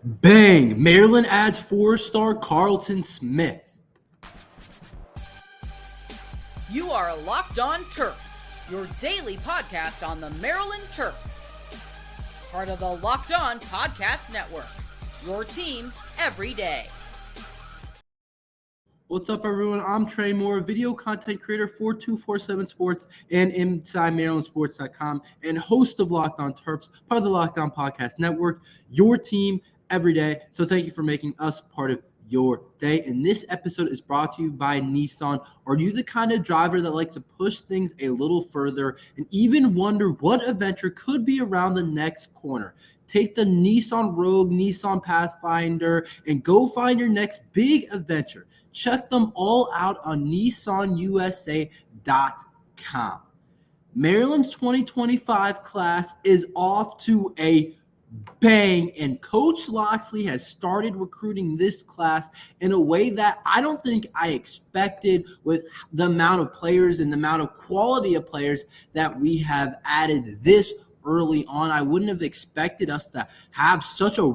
Bang! Maryland adds four-star Carlton Smith. You are Locked On Terps, your daily podcast on the Maryland Terps. Part of the Locked On Podcast Network, your team every day. What's up, everyone? I'm Tre Moore, video content creator for 247 Sports and InsideMarylandSports.com, and host of Locked On Terps, part of the Locked On Podcast Network, your team every day. So thank you for making us part of your day. And this episode is brought to you by Nissan. Are you the kind of driver that likes to push things a little further and even wonder what adventure could be around the next corner? Take the Nissan Rogue, Nissan Pathfinder, and go find your next big adventure. Check them all out on NissanUSA.com. Maryland's 2025 class is off to a bang, and Coach Locksley has started recruiting this class in a way that I don't think I expected, with the amount of players and the amount of quality of players that we have added this early on. I wouldn't have expected us to have such a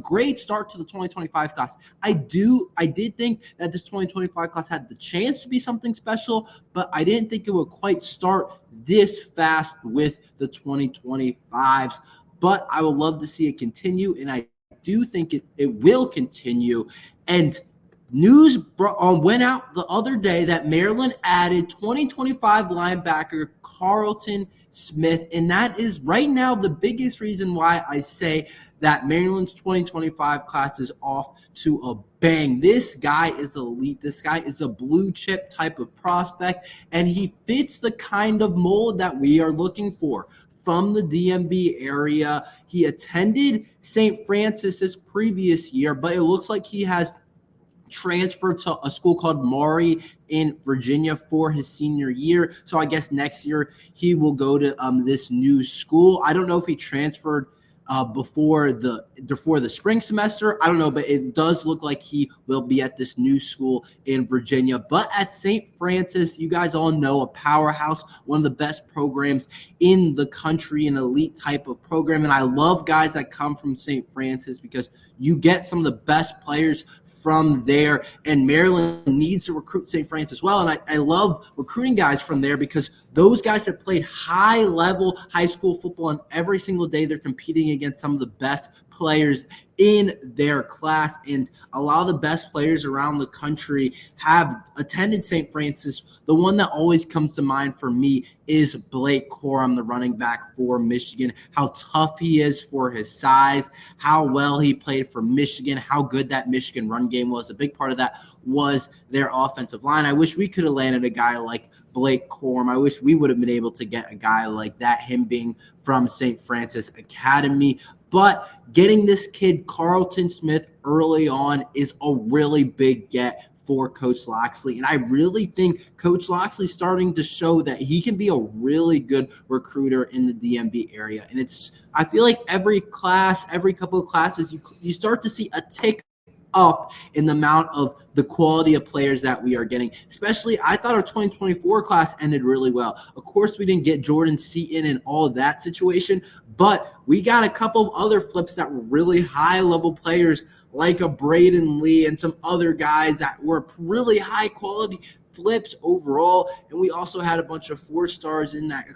great start to the 2025 class. I did think that this 2025 class had the chance to be something special, but I didn't think it would quite start this fast with the 2025s. But I would love to see it continue, and I do think it will continue. And news went out the other day that Maryland added 2025 linebacker Carlton Smith, and that is right now the biggest reason why I say that Maryland's 2025 class is off to a bang. This guy is elite. This guy is a blue chip type of prospect, and he fits the kind of mold that we are looking for from the DMV area. He attended St. Francis this previous year, but it looks like he has transferred to a school called Maury in Virginia for his senior year. So I guess next year he will go to this new school. I don't know if he transferred before the spring semester. I don't know, but it does look like he will be at this new school in Virginia. But at St. Francis, you guys all know, a powerhouse, one of the best programs in the country, an elite type of program. And I love guys that come from St. Francis because you get some of the best players from there, and Maryland needs to recruit St. Francis well. And I love recruiting guys from there because those guys have played high-level high school football, and every single day they're competing against some of the best players in their class. And a lot of the best players around the country have attended St. Francis. The one that always comes to mind for me is Blake Corum, the running back for Michigan. How tough he is for his size, how well he played for Michigan, how good that Michigan run game was. A big part of that was their offensive line. I wish we could have landed a guy like Blake Corum. I wish we would have been able to get a guy like that, him being from St. Francis Academy. But getting this kid, Carlton Smith, early on is a really big get for Coach Locksley. And I really think Coach Locksley's starting to show that he can be a really good recruiter in the DMV area. And I feel like every couple of classes, you start to see a tick up in the amount of the quality of players that we are getting. Especially, I thought our 2024 class ended really well. Of course, we didn't get Jordan Seaton and all of that situation, but we got a couple of other flips that were really high-level players, like a Braden Lee and some other guys that were really high-quality flips overall. And we also had a couple of 4 stars in that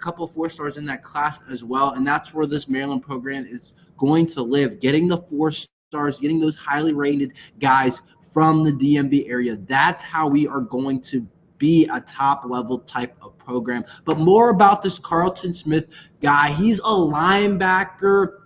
class as well. And that's where this Maryland program is going to live, getting the 4 stars, getting those highly rated guys from the DMV area. That's how we are going to be a top level type of program. But more about this Carlton Smith guy. He's a linebacker.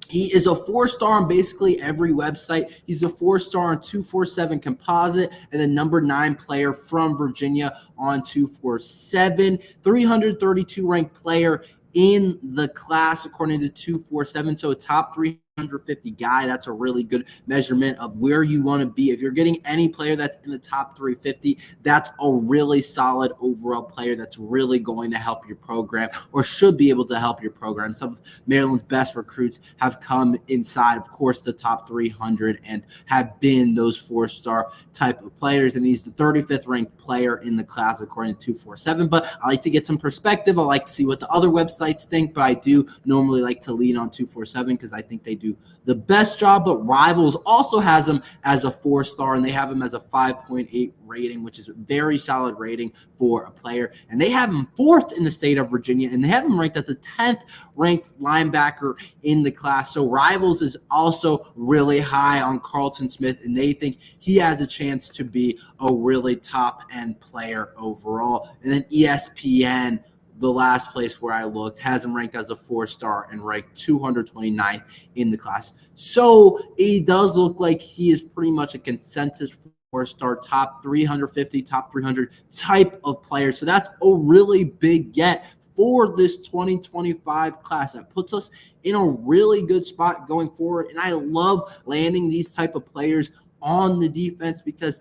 He is a 4-star on basically every website. He's a 4-star on 247 Composite and the number 9 player from Virginia on 247. 332 ranked player in the class according to 247. So a top 350 guy. That's a really good measurement of where you want to be. If you're getting any player that's in the top 350, that's a really solid overall player that's really going to help your program, or should be able to help your program. Some of Maryland's best recruits have come inside, of course, the top 300 and have been those 4-star type of players. And he's the 35th ranked player in the class according to 247. But I like to get some perspective. I like to see what the other websites think, but I do normally like to lean on 247 because I think they do do the best job, but Rivals also has him as a 4-star, and they have him as a 5.8 rating, which is a very solid rating for a player. And they have him 4th in the state of Virginia, and they have him ranked as a 10th ranked linebacker in the class. So Rivals is also really high on Carlton Smith, and they think he has a chance to be a really top-end player overall. And then ESPN, the last place where I looked, has him ranked as a 4-star and ranked 229th in the class. So it does look like he is pretty much a consensus 4-star, top 350, top 300 type of player. So that's a really big get for this 2025 class. That puts us in a really good spot going forward. And I love landing these type of players on the defense, because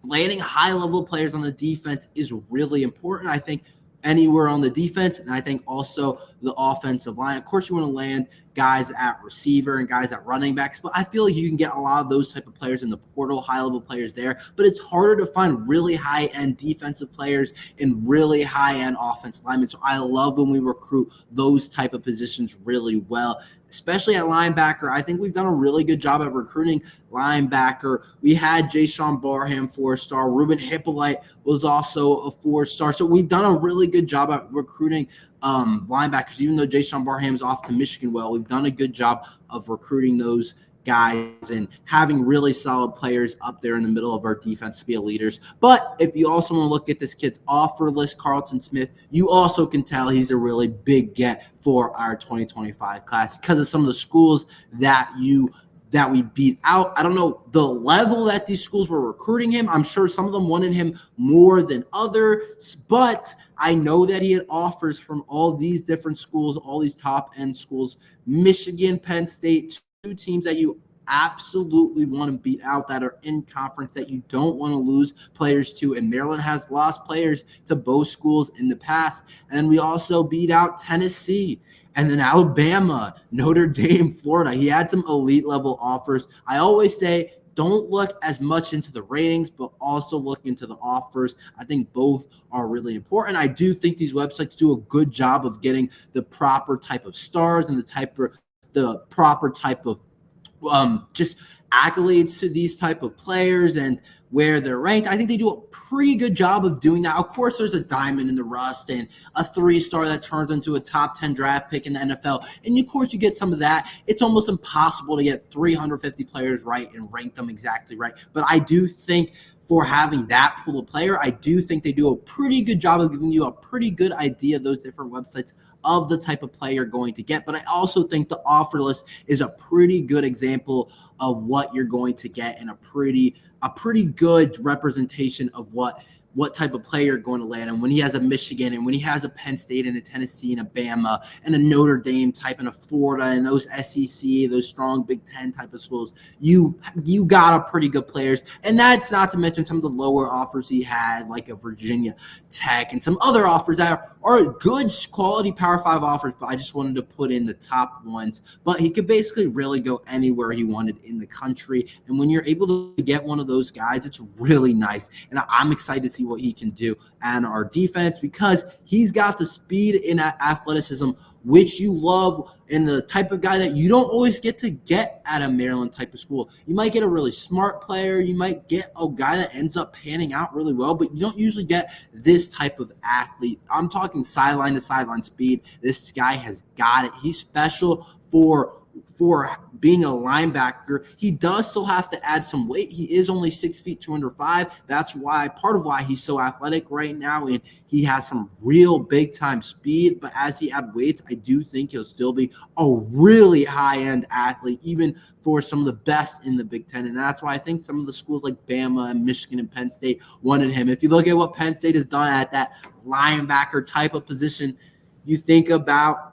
landing high-level players on the defense is really important. I think anywhere on the defense, and I think also the offensive line. Of course, you want to land guys at receiver and guys at running backs, but I feel like you can get a lot of those type of players in the portal, high-level players there, but it's harder to find really high-end defensive players and really high-end offensive linemen. So I love when we recruit those type of positions really well, especially at linebacker. I think we've done a really good job at recruiting linebacker. We had Jason Barham 4-star. Ruben Hippolyte was also a 4-star. So we've done a really good job at recruiting linebackers. Even though Jason Barham's off to Michigan, we've done a good job of recruiting those guys and having really solid players up there in the middle of our defense to be leaders. But if you also want to look at this kid's offer list, Carlton Smith, you also can tell he's a really big get for our 2025 class because of some of the schools that we beat out. I don't know the level that these schools were recruiting him. I'm sure some of them wanted him more than others, but I know that he had offers from all these different schools, all these top-end schools, Michigan, Penn State, 2 teams that you absolutely want to beat out, that are in conference, that you don't want to lose players to. And Maryland has lost players to both schools in the past. And we also beat out Tennessee, and then Alabama, Notre Dame, Florida. He had some elite level offers. I always say, don't look as much into the ratings, but also look into the offers. I think both are really important. I do think these websites do a good job of getting the proper type of stars and the proper type of just accolades to these type of players and where they're ranked. I think they do a pretty good job of doing that. Of course, there's a diamond in the rust and a 3-star that turns into a top 10 draft pick in the NFL. And of course, you get some of that. It's almost impossible to get 350 players right and rank them exactly right. But I do think for having that pool of player, I do think they do a pretty good job of giving you a pretty good idea of those different websites of the type of player you're going to get. But I also think the offer list is a pretty good example of what you're going to get, and a pretty good representation of what type of player you're going to land. And when he has a Michigan, and when he has a Penn State and a Tennessee and a Bama and a Notre Dame type and a Florida and those SEC, those strong Big Ten type of schools, you got a pretty good players. And that's not to mention some of the lower offers he had, like a Virginia Tech and some other offers that are good quality Power 5 offers, but I just wanted to put in the top ones. But he could basically really go anywhere he wanted in the country. And when you're able to get one of those guys, it's really nice. And I'm excited to see what he can do on our defense, because he's got the speed and athleticism, which you love, and the type of guy that you don't always get to get at a Maryland type of school. You might get a really smart player. You might get a guy that ends up panning out really well, but you don't usually get this type of athlete. I'm talking sideline to sideline speed. This guy has got it. He's special for being a linebacker. He does still have to add some weight. He is only 6 feet, 205. That's part of why he's so athletic right now, and he has some real big-time speed. But as he adds weights, I do think he'll still be a really high-end athlete, even for some of the best in the Big Ten. And that's why I think some of the schools like Bama and Michigan and Penn State wanted him. If you look at what Penn State has done at that linebacker type of position, you think about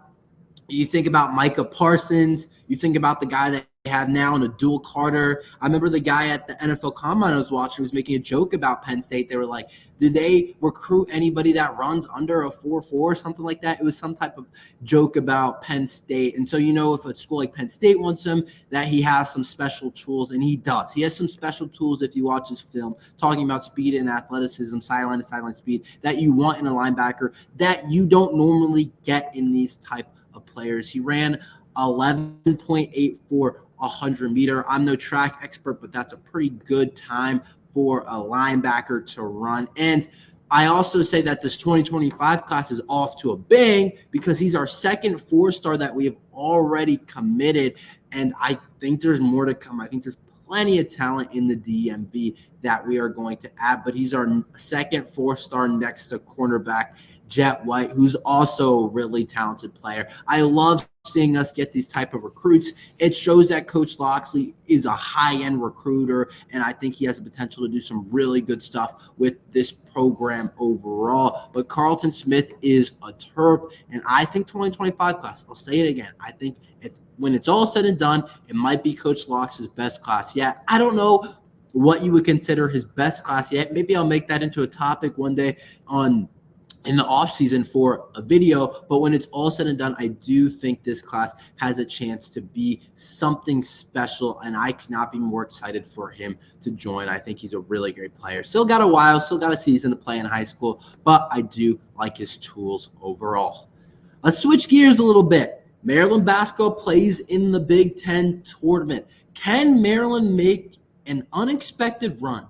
Micah Parsons. You think about the guy that they have now in Abdul Carter. I remember the guy at the NFL Combine I was watching was making a joke about Penn State. They were like, did they recruit anybody that runs under a 4.4 or something like that? It was some type of joke about Penn State. And so, if a school like Penn State wants him, that he has some special tools, and he does. He has some special tools if you watch his film, talking about speed and athleticism, sideline to sideline speed, that you want in a linebacker that you don't normally get in these type of players. He ran 11.8 for 100 meter. I'm no track expert, but that's a pretty good time for a linebacker to run. And I also say that this 2025 class is off to a bang because he's our second 4-star that we have already committed. And I think there's more to come. I think there's plenty of talent in the DMV that we are going to add, but he's our second 4-star next to cornerback Jet White, who's also a really talented player. I love seeing us get these type of recruits. It shows that Coach Locksley is a high-end recruiter, and I think he has the potential to do some really good stuff with this program overall. But Carlton Smith is a Terp, and I think 2025 class, I'll say it again, I think when it's all said and done, it might be Coach Locksley's best class yet. I don't know what you would consider his best class yet. Maybe I'll make that into a topic one day in the offseason for a video, but when it's all said and done, I do think this class has a chance to be something special, and I cannot be more excited for him to join. I think he's a really great player. Still got a while, still got a season to play in high school, but I do like his tools overall. Let's switch gears a little bit. Maryland basketball plays in the Big Ten tournament. Can Maryland make an unexpected run?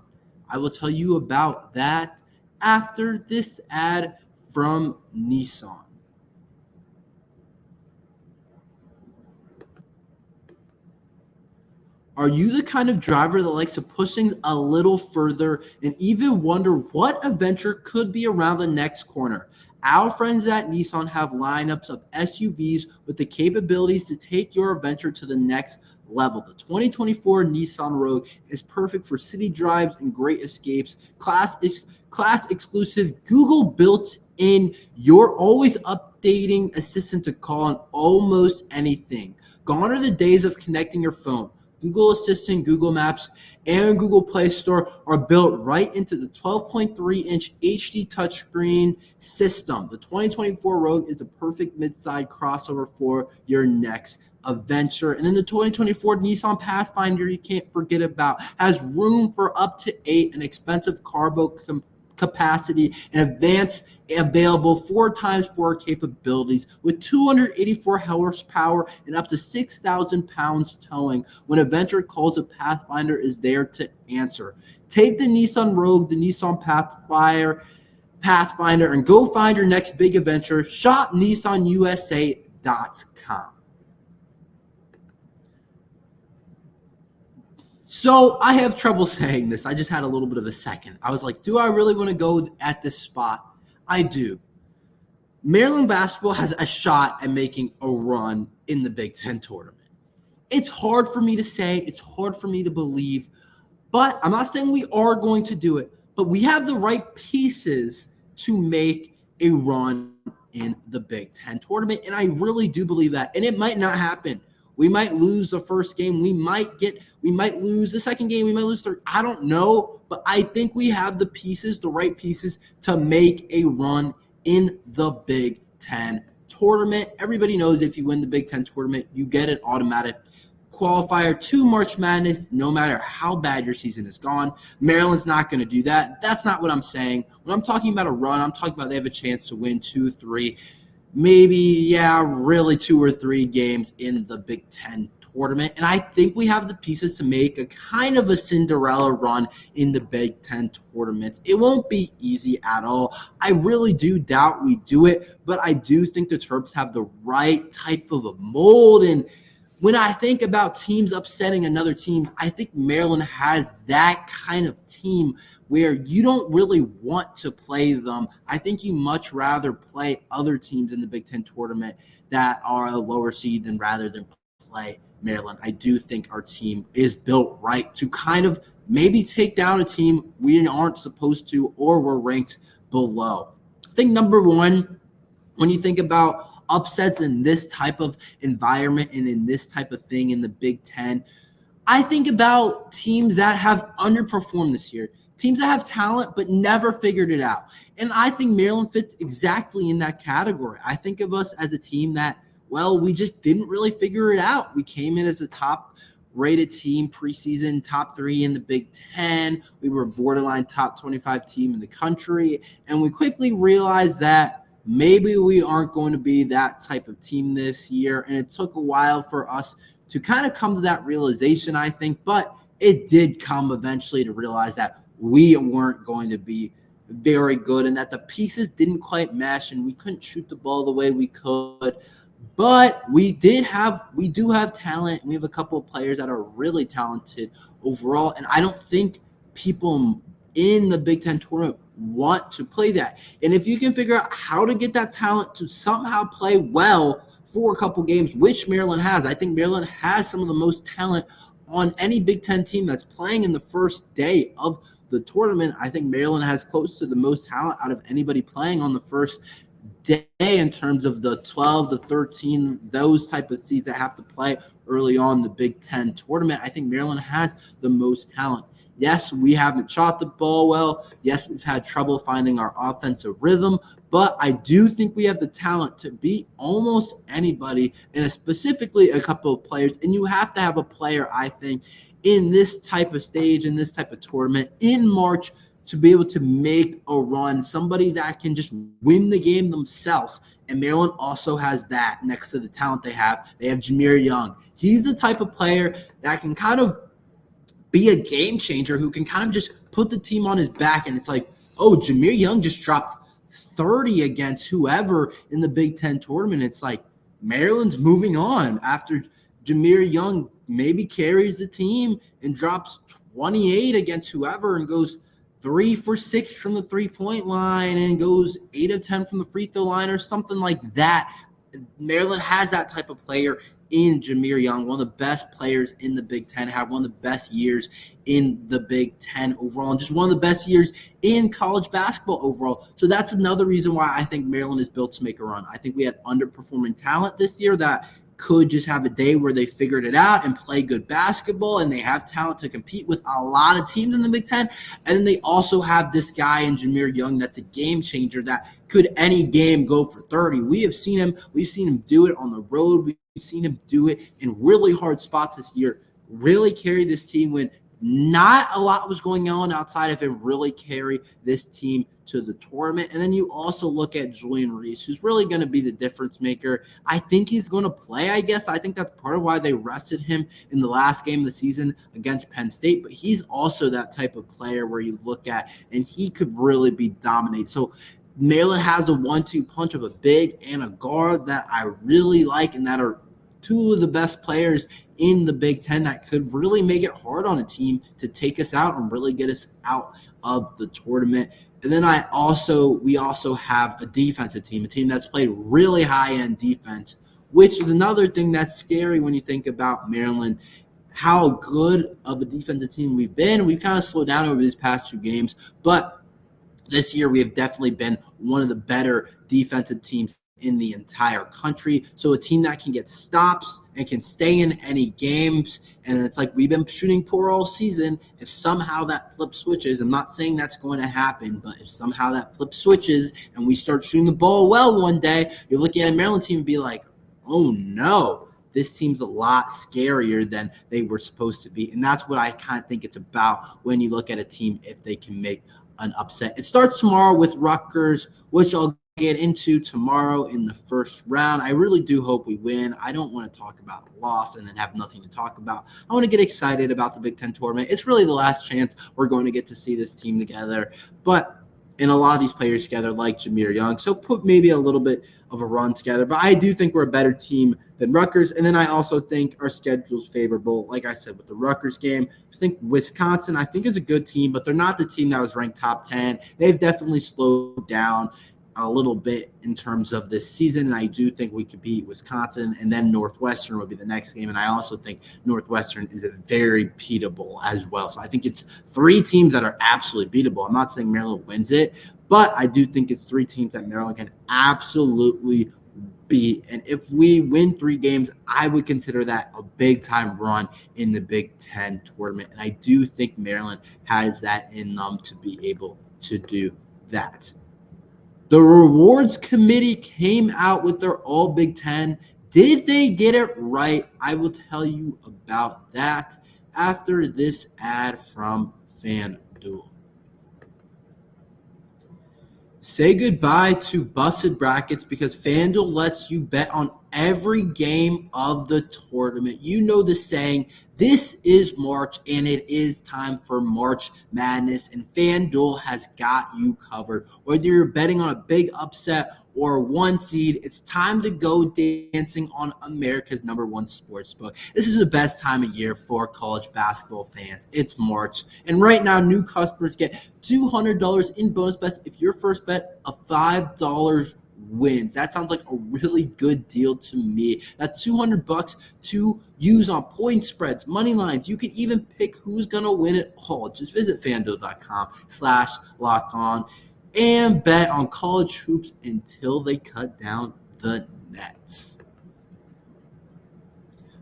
I will tell you about that after this ad from Nissan. Are you the kind of driver that likes to push things a little further and even wonder what adventure could be around the next corner? Our friends at Nissan have lineups of SUVs with the capabilities to take your adventure to the next level. The 2024 Nissan Rogue is perfect for city drives and great escapes. Class exclusive, Google built in your always updating assistant to call on almost anything. Gone are the days of connecting your phone. Google Assistant, Google Maps, and Google Play Store are built right into the 12.3-inch HD touchscreen system. The 2024 Rogue is a perfect mid-side crossover for your next adventure. And then the 2024 Nissan Pathfinder, you can't forget about, has room for up to 8 and expensive cargo capacity and advanced available 4x4 capabilities with 284 horsepower and up to 6,000 pounds towing. When adventure calls, the Pathfinder is there to answer. Take the Nissan Rogue, the Nissan Pathfinder, and go find your next big adventure. Shop nissanusa.com. So I have trouble saying this. I just had a little bit of a second. I was like, do I really want to go at this spot? I do. Maryland basketball has a shot at making a run in the Big Ten tournament. It's hard for me to say. It's hard for me to believe. But I'm not saying we are going to do it. But we have the right pieces to make a run in the Big Ten tournament. And I really do believe that. And it might not happen. We might lose the first game. We might lose the second game. We might lose third. I don't know, but I think we have the pieces, the right pieces to make a run in the Big Ten tournament. Everybody knows if you win the Big Ten tournament, you get an automatic qualifier to March Madness, no matter how bad your season is gone. Maryland's not going to do that. That's not what I'm saying. When I'm talking about a run, I'm talking about they have a chance to win 2, 3, maybe, really 2 or 3 games in the Big Ten tournament. And I think we have the pieces to make a kind of a Cinderella run in the Big Ten tournament. It won't be easy at all. I really do doubt we do it, but I do think the Terps have the right type of a mold. And when I think about teams upsetting another team, I think Maryland has that kind of team where you don't really want to play them. I think you much rather play other teams in the Big Ten tournament that are a lower seed than rather than play Maryland. I do think our team is built right to kind of maybe take down a team we aren't supposed to or we're ranked below. I think number one, when you think about upsets in this type of environment and in this type of thing in the Big Ten, I think about teams that have underperformed this year. Teams that have talent but never figured it out. And I think Maryland fits exactly in that category. I think of us as a team that, we just didn't really figure it out. We came in as a top-rated team preseason, top 3 in the Big Ten. We were a borderline top 25 team in the country. And we quickly realized that maybe we aren't going to be that type of team this year. And it took a while for us to kind of come to that realization, I think, but it did come eventually to realize that we weren't going to be very good and that the pieces didn't quite mesh and we couldn't shoot the ball the way we could. But we do have talent. We have a couple of players that are really talented overall. And I don't think people in the Big Ten tournament want to play that. And if you can figure out how to get that talent to somehow play well for a couple games, which Maryland has, I think Maryland has some of the most talent on any Big Ten team that's playing in the first day of the tournament. I think Maryland has close to the most talent out of anybody playing on the first day in terms of the 12, the 13, those type of seeds that have to play early on the Big Ten tournament. I think Maryland has the most talent. Yes, we haven't shot the ball well. Yes, we've had trouble finding our offensive rhythm, but I do think we have the talent to beat almost anybody, and specifically a couple of players. And you have to have a player, I think, in this type of stage, in this type of tournament in March to be able to make a run, somebody that can just win the game themselves. And Maryland also has that next to the talent they have. They have Jameer Young. He's the type of player that can kind of be a game changer, who can kind of just put the team on his back. And it's like, oh, Jameer Young just dropped 30 against whoever in the Big Ten tournament. It's like Maryland's moving on after Jameer Young maybe carries the team and drops 28 against whoever and goes 3 for 6 from the 3-point line and goes 8 of 10 from the free throw line or something like that. Maryland has that type of player in Jameer Young, one of the best players in the Big Ten, had one of the best years in the Big Ten overall, and just one of the best years in college basketball overall. So that's another reason why I think Maryland is built to make a run. I think we had underperforming talent this year that could just have a day where they figured it out and play good basketball, and they have talent to compete with a lot of teams in the Big Ten. And then they also have this guy in Jameer Young that's a game changer that could any game go for 30. We've seen him do it on the road. We've seen him do it in really hard spots this year, really carry this team when not a lot was going on outside of him, really carry this team to the tournament. And then you also look at Julian Reese, who's really going to be the difference maker. I think he's going to play, I guess. I think that's part of why they rested him in the last game of the season against Penn State. But he's also that type of player where you look at, and he could really be dominate. So Maryland has a 1-2 punch of a big and a guard that I really like, and that are two of the best players in the Big Ten that could really make it hard on a team to take us out and really get us out of the tournament. And then we also have a defensive team, a team that's played really high-end defense, which is another thing that's scary when you think about Maryland, how good of a defensive team we've been. We've kind of slowed down over these past 2 games, but this year we have definitely been one of the better defensive teams in the entire country. So a team that can get stops and can stay in any games. And it's like we've been shooting poor all season. If somehow that flip switches, I'm not saying that's going to happen, but if somehow that flip switches and we start shooting the ball well one day, you're looking at a Maryland team and be like, oh no, this team's a lot scarier than they were supposed to be. And that's what I kind of think it's about when you look at a team, if they can make an upset. It starts tomorrow with Rutgers, which I'll get into tomorrow in the first round. I really do hope we win. I don't want to talk about a loss and then have nothing to talk about. I want to get excited about the Big Ten tournament. It's really the last chance we're going to get to see this team together. But in a lot of these players together, like Jameer Young, so put maybe a little bit of a run together. But I do think we're a better team than Rutgers. And then I also think our schedule's favorable. Like I said, with the Rutgers game, I think Wisconsin, I think, is a good team, but they're not the team that was ranked top 10. They've definitely slowed down a little bit in terms of this season, and I do think we could beat Wisconsin, and then Northwestern will be the next game, and I also think Northwestern is very beatable as well. So I think it's 3 teams that are absolutely beatable. I'm not saying Maryland wins it, but I do think it's 3 teams that Maryland can absolutely beat, and if we win 3 games, I would consider that a big-time run in the Big Ten tournament, and I do think Maryland has that in them to be able to do that. The rewards committee came out with their all Big Ten. Did they get it right? I will tell you about that after this ad from FanDuel. Say goodbye to busted brackets because FanDuel lets you bet on every game of the tournament. You know the saying, this is March and it is time for March Madness, and FanDuel has got you covered. Whether you're betting on a big upset or a one seed, it's time to go dancing on America's #1 sportsbook. This is the best time of year for college basketball fans. It's March, and right now new customers get $200 in bonus bets if your first bet of $5 wins. That sounds like a really good deal to me. That's $200 to use on point spreads, money lines. You can even pick who's gonna win it all. Just visit FanDuel.com/lockedon and bet on college hoops until they cut down the nets.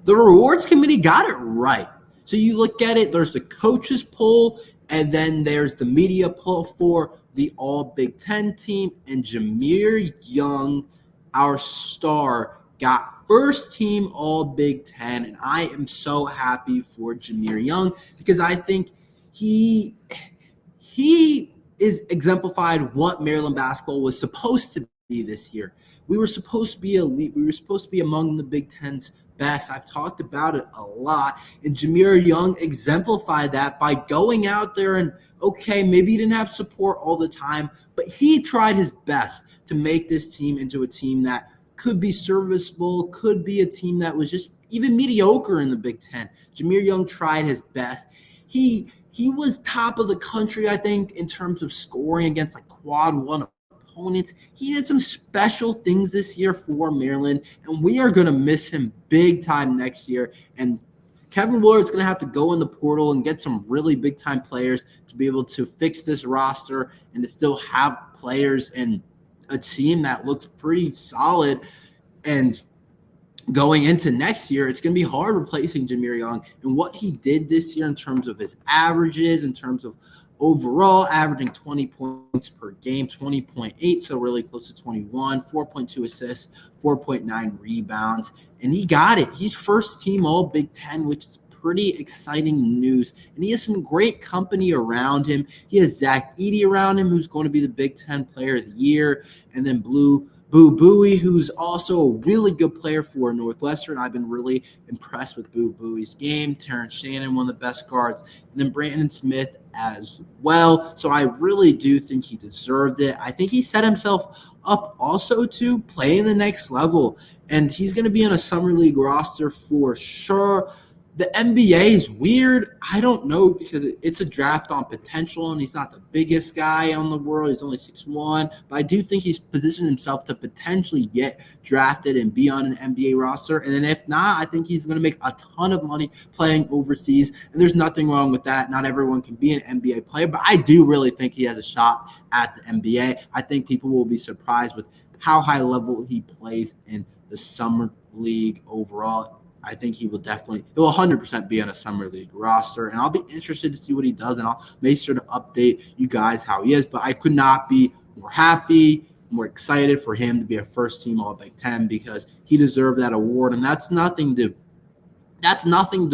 The rewards committee got it right. So you look at it, there's the coaches poll, and then there's the media poll for the all Big Ten team, and Jahmir Young, our star, got first team all Big Ten, and I am so happy for Jahmir Young because I think he is exemplified what Maryland basketball was supposed to be this year. We were supposed to be elite. We were supposed to be among the Big Ten's best. I've talked about it a lot, and Jahmir Young exemplified that by going out there and, okay, maybe he didn't have support all the time, but he tried his best to make this team into a team that could be serviceable, could be a team that was just even mediocre in the Big Ten. Jahmir Young tried his best. He was top of the country, I think, in terms of scoring against like quad one opponents. He did some special things this year for Maryland, and we are going to miss him big time next year. And Kevin Willard's going to have to go in the portal and get some really big-time players to be able to fix this roster and to still have players and a team that looks pretty solid. And going into next year, it's going to be hard replacing Jahmir Young. And what he did this year in terms of his averages, in terms of overall averaging 20 points per game, 20.8, so really close to 21, 4.2 assists, 4.9 rebounds. And he got it. He's first team all Big Ten, which is pretty exciting news. And he has some great company around him. He has Zach Edey around him, who's going to be the Big Ten Player of the Year. And then Boo Buie, who's also a really good player for Northwestern. I've been really impressed with Boo Buie's game. Terrence Shannon, one of the best guards. And then Brandon Smith as well. So I really do think he deserved it. I think he set himself up also to play in the next level. And he's going to be on a summer league roster for sure. The NBA is weird. I don't know because it's a draft on potential, and he's not the biggest guy in the world. He's only 6'1", but I do think he's positioned himself to potentially get drafted and be on an NBA roster. And then if not, I think he's going to make a ton of money playing overseas, and there's nothing wrong with that. Not everyone can be an NBA player, but I do really think he has a shot at the NBA. I think people will be surprised with how high level he plays in the summer league overall. I think he will 100% be on a summer league roster, and I'll be interested to see what he does, and I'll make sure to update you guys how he is. But I could not be more happy, more excited for him to be a first team all Big Ten because he deserved that award, and that's nothing to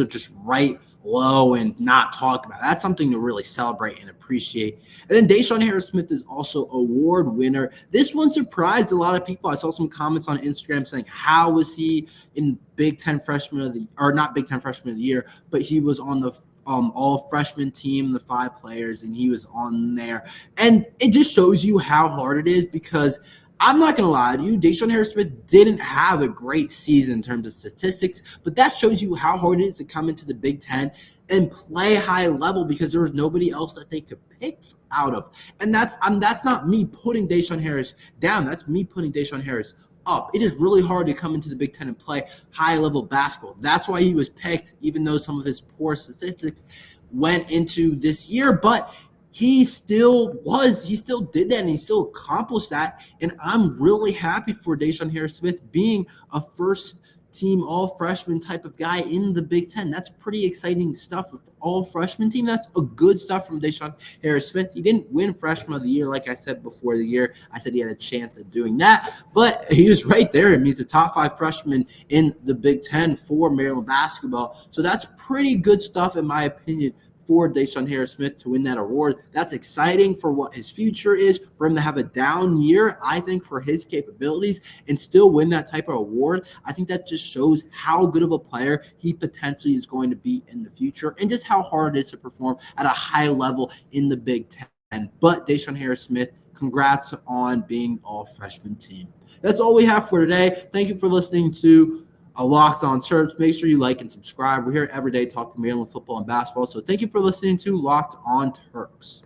just write low and not talk about. That's something to really celebrate and appreciate. And then Deshaun Harris-Smith is also award winner. This one surprised a lot of people. I saw some comments on Instagram saying, how was he in Big Ten Freshman of the, or not Big Ten Freshman of the Year, but he was on the all freshman team, the 5 players, and he was on there. And it just shows you how hard it is because I'm not going to lie to you, Deshaun Harris-Smith didn't have a great season in terms of statistics, but that shows you how hard it is to come into the Big Ten and play high level because there was nobody else that they could pick out of. And that's not me putting Deshaun Harris down. That's me putting Deshaun Harris up. It is really hard to come into the Big Ten and play high-level basketball. That's why he was picked, even though some of his poor statistics went into this year. But he still did that, and he still accomplished that. And I'm really happy for Deshaun Harris-Smith being a first-team all-freshman type of guy in the Big Ten. That's pretty exciting stuff with all-freshman team. That's a good stuff from Deshaun Harris-Smith. He didn't win Freshman of the Year, like I said before the year. I said he had a chance at doing that, but he was right there. I mean, he's the top 5 freshman in the Big Ten for Maryland basketball. So that's pretty good stuff, in my opinion, for Deshaun Harris-Smith to win that award. That's exciting for what his future is, for him to have a down year, I think, for his capabilities and still win that type of award. I think that just shows how good of a player he potentially is going to be in the future and just how hard it is to perform at a high level in the Big Ten. But Deshaun Harris-Smith, congrats on being all-freshman team. That's all we have for today. Thank you for listening to Locked on Terps. Make sure you like and subscribe. We're here every day talking Maryland football and basketball. So thank you for listening to Locked on Terps.